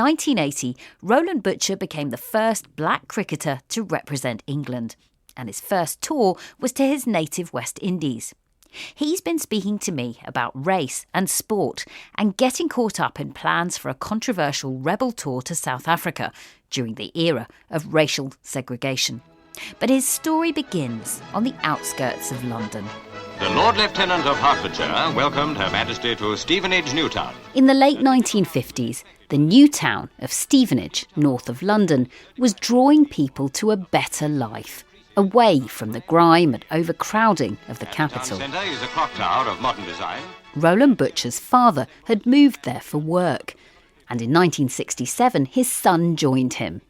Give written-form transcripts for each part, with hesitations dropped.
1980, Roland Butcher became the first black cricketer to represent England, and his first tour was to his native West Indies. He's been speaking to me about race and sport and getting caught up in plans for a controversial rebel tour to South Africa during the era of racial segregation. But his story begins on the outskirts of London. The Lord Lieutenant of Hertfordshire welcomed Her Majesty to Stevenage, Newtown. In the late 1950s, the new town of Stevenage, north of London, was drawing people to a better life, away from the grime and overcrowding of the capital. The town centre is a clock tower of modern design. Roland Butcher's father had moved there for work, and in 1967 his son joined him.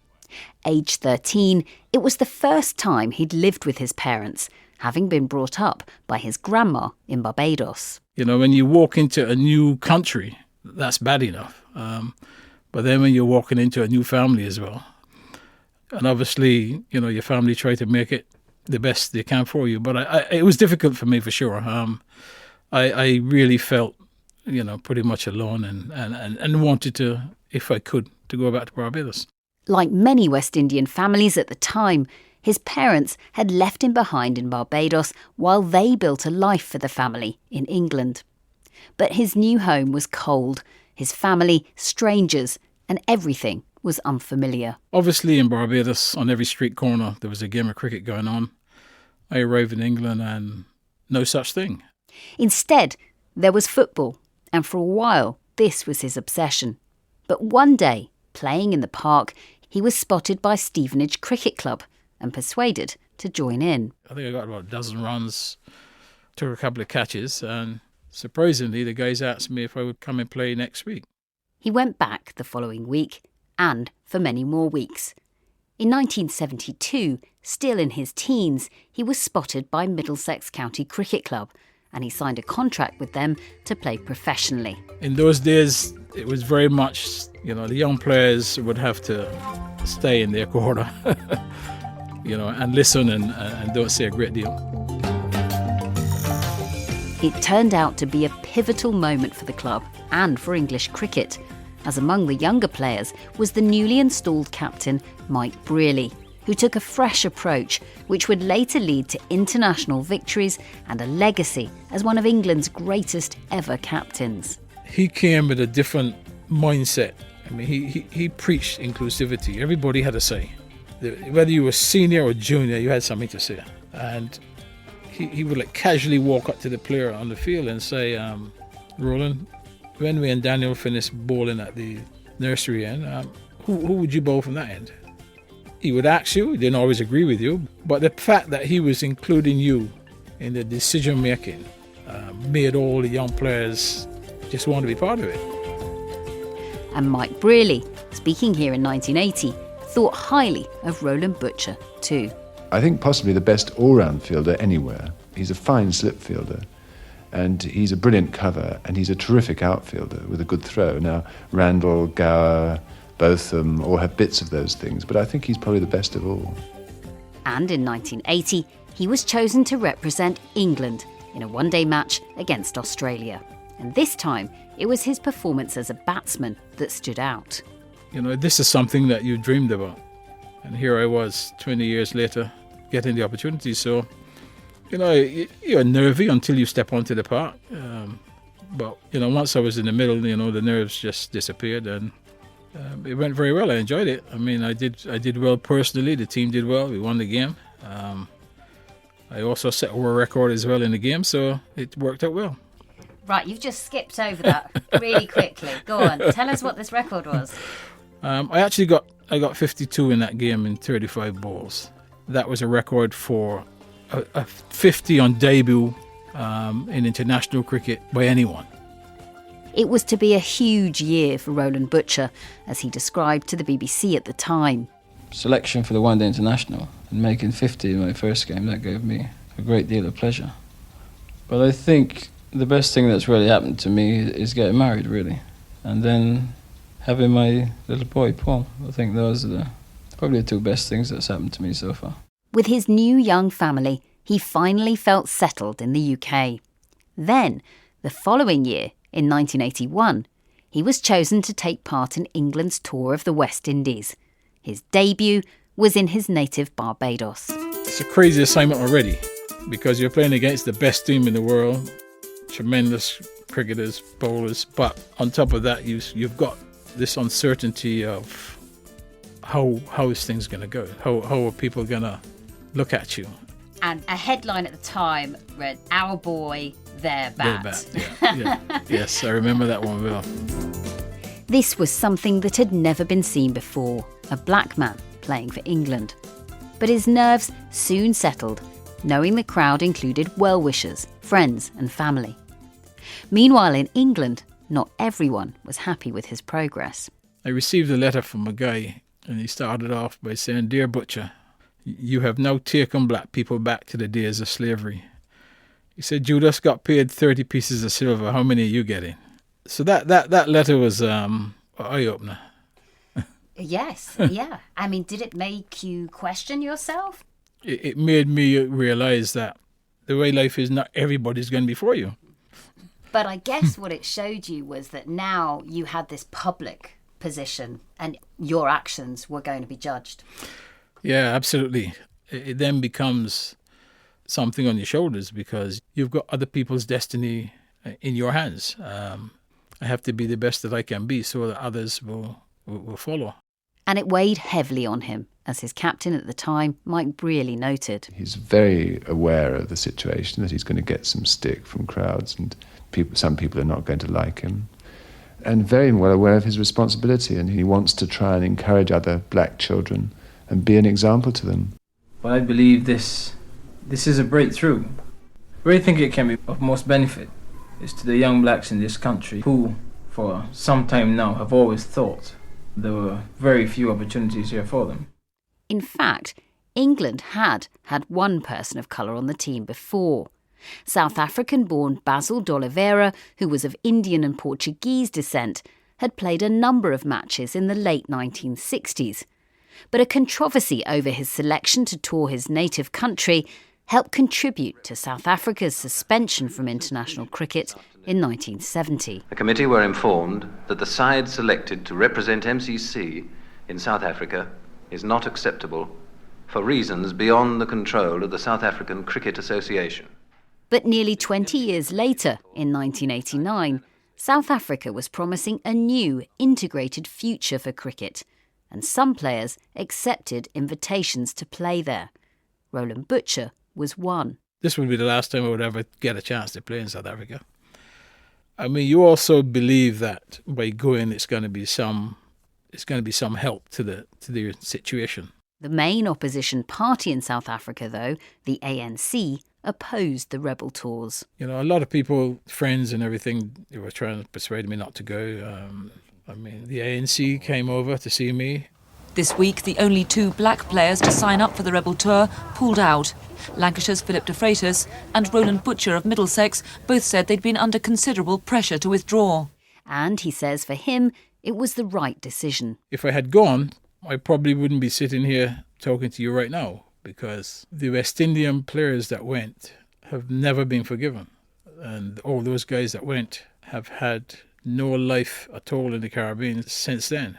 Aged 13, it was the first time he'd lived with his parents, having been brought up by his grandma in Barbados. You know, when you walk into a new country, that's bad enough. But then when you're walking into a new family as well, and obviously, you know, your family try to make it the best they can for you. But it was difficult for me, for sure. I really felt, you know, pretty much alone and wanted to, if I could, to go back to Barbados. Like many West Indian families at the time, his parents had left him behind in Barbados while they built a life for the family in England. But his new home was cold, his family strangers, and everything was unfamiliar. Obviously in Barbados, on every street corner, there was a game of cricket going on. I arrived in England and no such thing. Instead, there was football, and for a while, this was his obsession. But one day, playing in the park, he was spotted by Stevenage Cricket Club and persuaded to join in. I think I got about a dozen runs, took a couple of catches, and surprisingly, the guys asked me if I would come and play next week. He went back the following week, and for many more weeks. In 1972, still in his teens, he was spotted by Middlesex County Cricket Club, and he signed a contract with them to play professionally. In those days, it was very much, you know, the young players would have to stay in their corner, you know, and listen and don't say a great deal. It turned out to be a pivotal moment for the club and for English cricket, as among the younger players was the newly installed captain Mike Brearley, who took a fresh approach which would later lead to international victories and a legacy as one of England's greatest ever captains. He came with a different mindset. I mean, he preached inclusivity. Everybody had a say. Whether you were senior or junior, you had something to say. And he would like casually walk up to the player on the field and say, Roland, when we and Daniel finished bowling at the nursery end, who would you bowl from that end? He would ask you, he didn't always agree with you, but the fact that he was including you in the decision making made all the young players just want to be part of it. And Mike Brearley, speaking here in 1980, thought highly of Roland Butcher too. I think possibly the best all-round fielder anywhere. He's a fine slip fielder, and he's a brilliant cover, and he's a terrific outfielder with a good throw. Now, Randall, Gower, both of them all have bits of those things, but I think he's probably the best of all. And in 1980, he was chosen to represent England in a one-day match against Australia. And this time, it was his performance as a batsman that stood out. You know, this is something that you dreamed about. And here I was, 20 years later, getting the opportunity. So, you know, you're nervy until you step onto the park. But, you know, once I was in the middle, you know, the nerves just disappeared, and it went very well. I enjoyed it. I mean, I did well personally. The team did well. We won the game. I also set a world record as well in the game, so it worked out well. Right, you've just skipped over that really quickly. Go on, tell us what this record was. I got 52 in that game in 35 balls. That was a record for a 50 on debut in international cricket by anyone. It was to be a huge year for Roland Butcher, as he described to the BBC at the time. Selection for the one-day international and making 50 in my first game, that gave me a great deal of pleasure. But I think the best thing that's really happened to me is getting married, really. And then having my little boy, Paul. I think those are probably the two best things that's happened to me so far. With his new young family, he finally felt settled in the UK. Then, the following year, in 1981, he was chosen to take part in England's tour of the West Indies. His debut was in his native Barbados. It's a crazy assignment already because you're playing against the best team in the world, tremendous cricketers, bowlers, but on top of that, you've got this uncertainty of how is things going to go? How are people going to look at you? And a headline at the time read, "Our boy, their bat." Their bat, yeah. Yes, I remember that one well. This was something that had never been seen before, a black man playing for England. But his nerves soon settled, knowing the crowd included well-wishers, friends and family. Meanwhile in England, not everyone was happy with his progress. I received a letter from a guy, and he started off by saying, "Dear Butcher, you have now taken black people back to the days of slavery." He said, "You just got paid 30 pieces of silver. How many are you getting?" So that letter was an eye-opener. Yes, yeah. I mean, did it make you question yourself? It made me realise that the way life is, not everybody's going to be for you. But I guess what it showed you was that now you had this public position and your actions were going to be judged. Yeah, absolutely. It then becomes something on your shoulders because you've got other people's destiny in your hands. I have to be the best that I can be so that others will follow. And it weighed heavily on him, as his captain at the time, Mike Brearley, noted. He's very aware of the situation, that he's going to get some stick from crowds and some people are not going to like him. And very well aware of his responsibility, and he wants to try and encourage other black children and be an example to them. But I believe this is a breakthrough. Where I think it can be of most benefit is to the young blacks in this country who, for some time now, have always thought there were very few opportunities here for them. In fact, England had one person of colour on the team before. South African-born Basil d'Oliveira, who was of Indian and Portuguese descent, had played a number of matches in the late 1960s. But a controversy over his selection to tour his native country helped contribute to South Africa's suspension from international cricket in 1970. The committee were informed that the side selected to represent MCC in South Africa is not acceptable for reasons beyond the control of the South African Cricket Association. But nearly 20 years later, in 1989, South Africa was promising a new integrated future for cricket, and some players accepted invitations to play there. Roland Butcher was one. This would be the last time I would ever get a chance to play in South Africa. I mean, you also believe that by going, it's going to be some help to the situation. The main opposition party in South Africa, though, the ANC, opposed the rebel tours. You know, a lot of people, friends and everything, they were trying to persuade me not to go. The ANC came over to see me. This week, the only two black players to sign up for the rebel tour pulled out. Lancashire's Philip de Freitas and Rowland Butcher of Middlesex both said they'd been under considerable pressure to withdraw. And he says for him, it was the right decision. If I had gone, I probably wouldn't be sitting here talking to you right now, because the West Indian players that went have never been forgiven. And all those guys that went have had no life at all in the Caribbean since then.